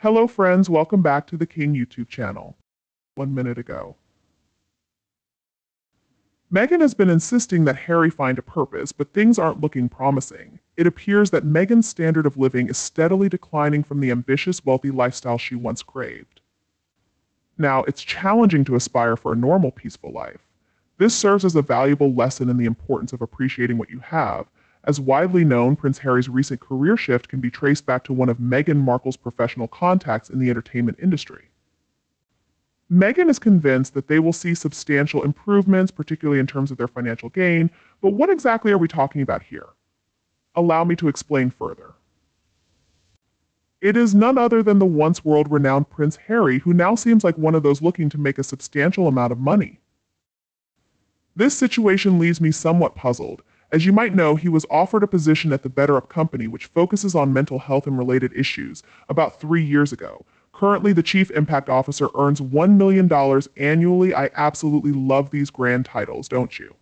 Hello friends, welcome back to the King YouTube channel. 1 minute ago. Meghan has been insisting that Harry find a purpose, but things aren't looking promising. It appears that Meghan's standard of living is steadily declining from the ambitious, wealthy lifestyle she once craved. Now, it's challenging to aspire for a normal, peaceful life. This serves as a valuable lesson in the importance of appreciating what you have. As widely known, Prince Harry's recent career shift can be traced back to one of Meghan Markle's professional contacts in the entertainment industry. Meghan is convinced that they will see substantial improvements, particularly in terms of their financial gain, but what exactly are we talking about here? Allow me to explain further. It is none other than the once world-renowned Prince Harry, who now seems like one of those looking to make a substantial amount of money. This situation leaves me somewhat puzzled. As you might know, he was offered a position at the BetterUp company, which focuses on mental health and related issues, about 3 years ago. Currently, the Chief Impact Officer earns $1 million annually. I absolutely love these grand titles, don't you?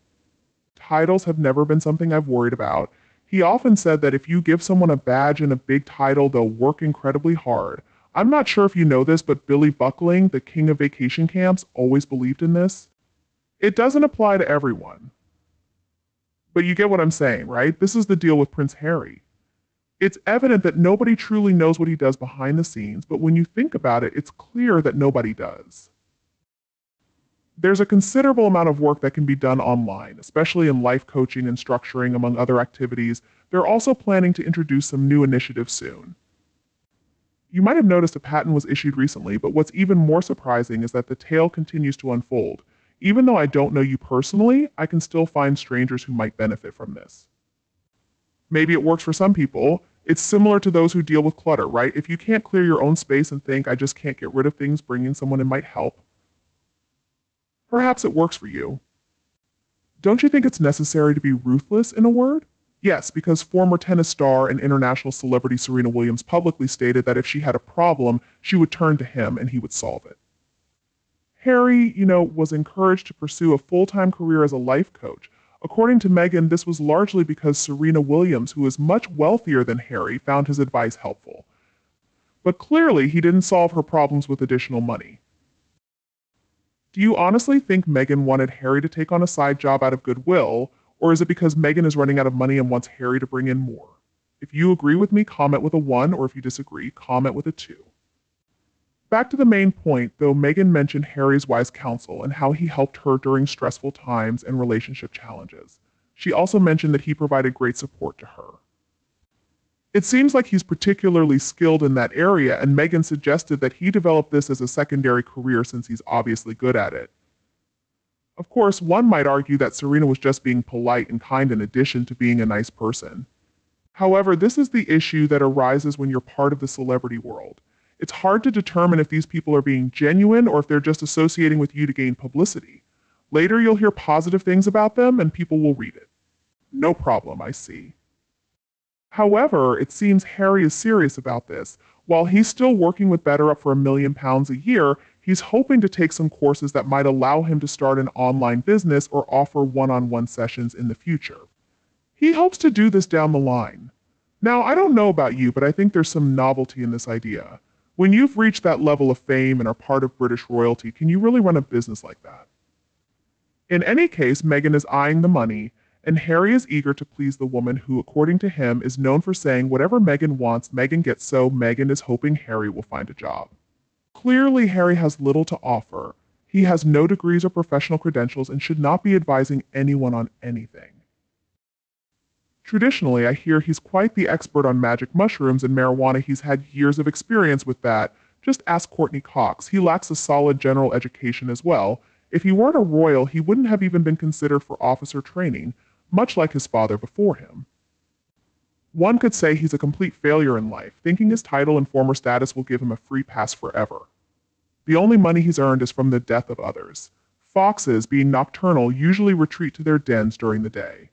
Titles have never been something I've worried about. He often said that if you give someone a badge and a big title, they'll work incredibly hard. I'm not sure if you know this, but Billy Buckling, the king of vacation camps, always believed in this. It doesn't apply to everyone. But you get what I'm saying, right? This is the deal with Prince Harry. It's evident that nobody truly knows what he does behind the scenes, but when you think about it, it's clear that nobody does. There's a considerable amount of work that can be done online, especially in life coaching and structuring, among other activities. They're also planning to introduce some new initiatives soon. You might have noticed a patent was issued recently, but what's even more surprising is that the tale continues to unfold. Even though I don't know you personally, I can still find strangers who might benefit from this. Maybe it works for some people. It's similar to those who deal with clutter, right? If you can't clear your own space and think, I just can't get rid of things, bringing someone in might help. Perhaps it works for you. Don't you think it's necessary to be ruthless, in a word? Yes, because former tennis star and international celebrity Serena Williams publicly stated that if she had a problem, she would turn to him and he would solve it. Harry, was encouraged to pursue a full-time career as a life coach. According to Meghan, this was largely because Serena Williams, who is much wealthier than Harry, found his advice helpful. But clearly, he didn't solve her problems with additional money. Do you honestly think Meghan wanted Harry to take on a side job out of goodwill, or is it because Meghan is running out of money and wants Harry to bring in more? If you agree with me, comment with a 1, or if you disagree, comment with a 2. Back to the main point, though, Meghan mentioned Harry's wise counsel and how he helped her during stressful times and relationship challenges. She also mentioned that he provided great support to her. It seems like he's particularly skilled in that area, and Meghan suggested that he develop this as a secondary career since he's obviously good at it. Of course, one might argue that Serena was just being polite and kind in addition to being a nice person. However, this is the issue that arises when you're part of the celebrity world. It's hard to determine if these people are being genuine or if they're just associating with you to gain publicity. Later, you'll hear positive things about them and people will read it. No problem, I see. However, it seems Harry is serious about this. While he's still working with BetterUp for £1 million a year, he's hoping to take some courses that might allow him to start an online business or offer one-on-one sessions in the future. He hopes to do this down the line. Now, I don't know about you, but I think there's some novelty in this idea. When you've reached that level of fame and are part of British royalty, can you really run a business like that? In any case, Meghan is eyeing the money, and Harry is eager to please the woman who, according to him, is known for saying whatever Meghan wants, Meghan gets, so Meghan is hoping Harry will find a job. Clearly, Harry has little to offer. He has no degrees or professional credentials and should not be advising anyone on anything. Traditionally, I hear he's quite the expert on magic mushrooms and marijuana. He's had years of experience with that. Just ask Courtney Cox. He lacks a solid general education as well. If he weren't a royal, he wouldn't have even been considered for officer training, much like his father before him. One could say he's a complete failure in life, thinking his title and former status will give him a free pass forever. The only money he's earned is from the death of others. Foxes, being nocturnal, usually retreat to their dens during the day.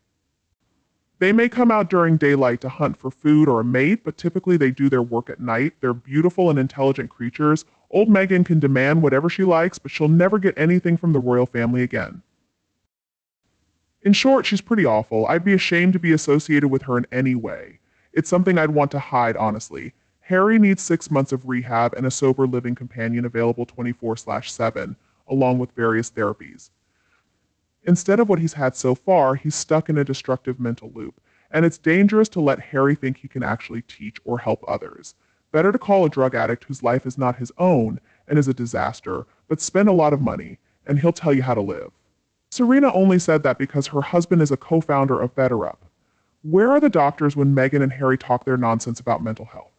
They may come out during daylight to hunt for food or a mate, but typically they do their work at night. They're beautiful and intelligent creatures. Old Meghan can demand whatever she likes, but she'll never get anything from the royal family again. In short, she's pretty awful. I'd be ashamed to be associated with her in any way. It's something I'd want to hide, honestly. Harry needs 6 months of rehab and a sober living companion available 24/7, along with various therapies. Instead of what he's had so far, he's stuck in a destructive mental loop, and it's dangerous to let Harry think he can actually teach or help others. Better to call a drug addict whose life is not his own and is a disaster, but spend a lot of money, and he'll tell you how to live. Serena only said that because her husband is a co-founder of BetterUp. Where are the doctors when Meghan and Harry talk their nonsense about mental health?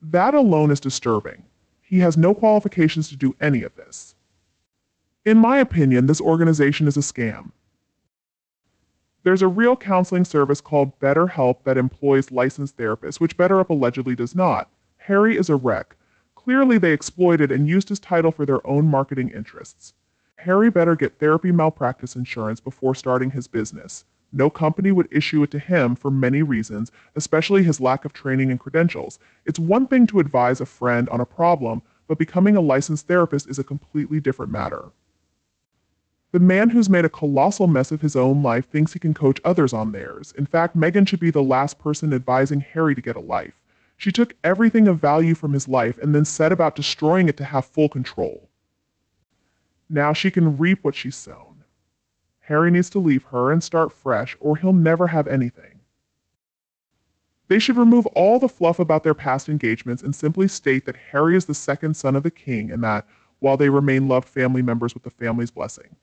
That alone is disturbing. He has no qualifications to do any of this. In my opinion, this organization is a scam. There's a real counseling service called BetterHelp that employs licensed therapists, which BetterUp allegedly does not. Harry is a wreck. Clearly, they exploited and used his title for their own marketing interests. Harry better get therapy malpractice insurance before starting his business. No company would issue it to him for many reasons, especially his lack of training and credentials. It's one thing to advise a friend on a problem, but becoming a licensed therapist is a completely different matter. The man who's made a colossal mess of his own life thinks he can coach others on theirs. In fact, Meghan should be the last person advising Harry to get a life. She took everything of value from his life and then set about destroying it to have full control. Now she can reap what she's sown. Harry needs to leave her and start fresh, or he'll never have anything. They should remove all the fluff about their past engagements and simply state that Harry is the second son of the king and that, while they remain loved family members with the family's blessing.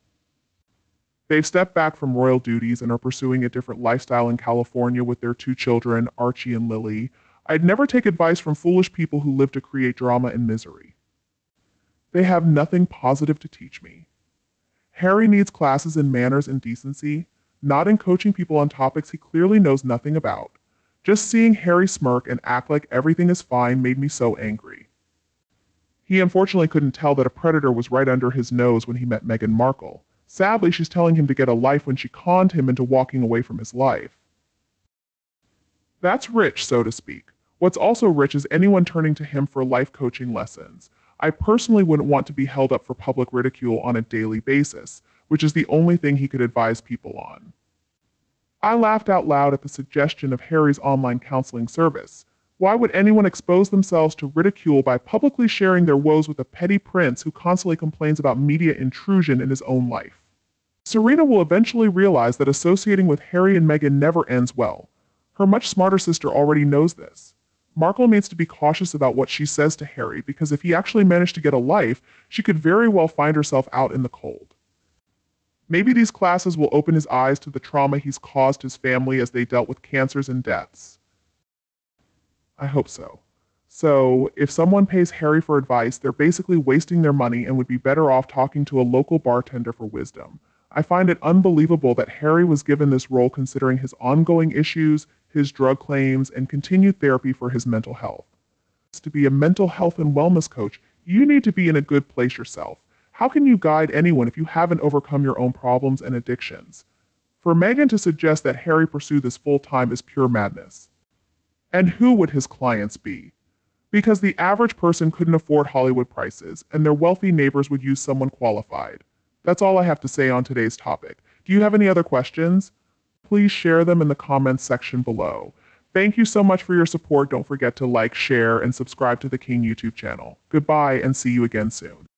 They've stepped back from royal duties and are pursuing a different lifestyle in California with their 2 children, Archie and Lily. I'd never take advice from foolish people who live to create drama and misery. They have nothing positive to teach me. Harry needs classes in manners and decency, not in coaching people on topics he clearly knows nothing about. Just seeing Harry smirk and act like everything is fine made me so angry. He unfortunately couldn't tell that a predator was right under his nose when he met Meghan Markle. Sadly, she's telling him to get a life when she conned him into walking away from his life. That's rich, so to speak. What's also rich is anyone turning to him for life coaching lessons. I personally wouldn't want to be held up for public ridicule on a daily basis, which is the only thing he could advise people on. I laughed out loud at the suggestion of Harry's online counseling service. Why would anyone expose themselves to ridicule by publicly sharing their woes with a petty prince who constantly complains about media intrusion in his own life? Serena will eventually realize that associating with Harry and Meghan never ends well. Her much smarter sister already knows this. Markle needs to be cautious about what she says to Harry because if he actually managed to get a life, she could very well find herself out in the cold. Maybe these classes will open his eyes to the trauma he's caused his family as they dealt with cancers and deaths. I hope so. So, if someone pays Harry for advice, they're basically wasting their money and would be better off talking to a local bartender for wisdom. I find it unbelievable that Harry was given this role considering his ongoing issues, his drug claims, and continued therapy for his mental health. To be a mental health and wellness coach, you need to be in a good place yourself. How can you guide anyone if you haven't overcome your own problems and addictions? For Meghan to suggest that Harry pursue this full-time is pure madness. And who would his clients be? Because the average person couldn't afford Hollywood prices, and their wealthy neighbors would use someone qualified. That's all I have to say on today's topic. Do you have any other questions? Please share them in the comments section below. Thank you so much for your support. Don't forget to like, share, and subscribe to the King YouTube channel. Goodbye, and see you again soon.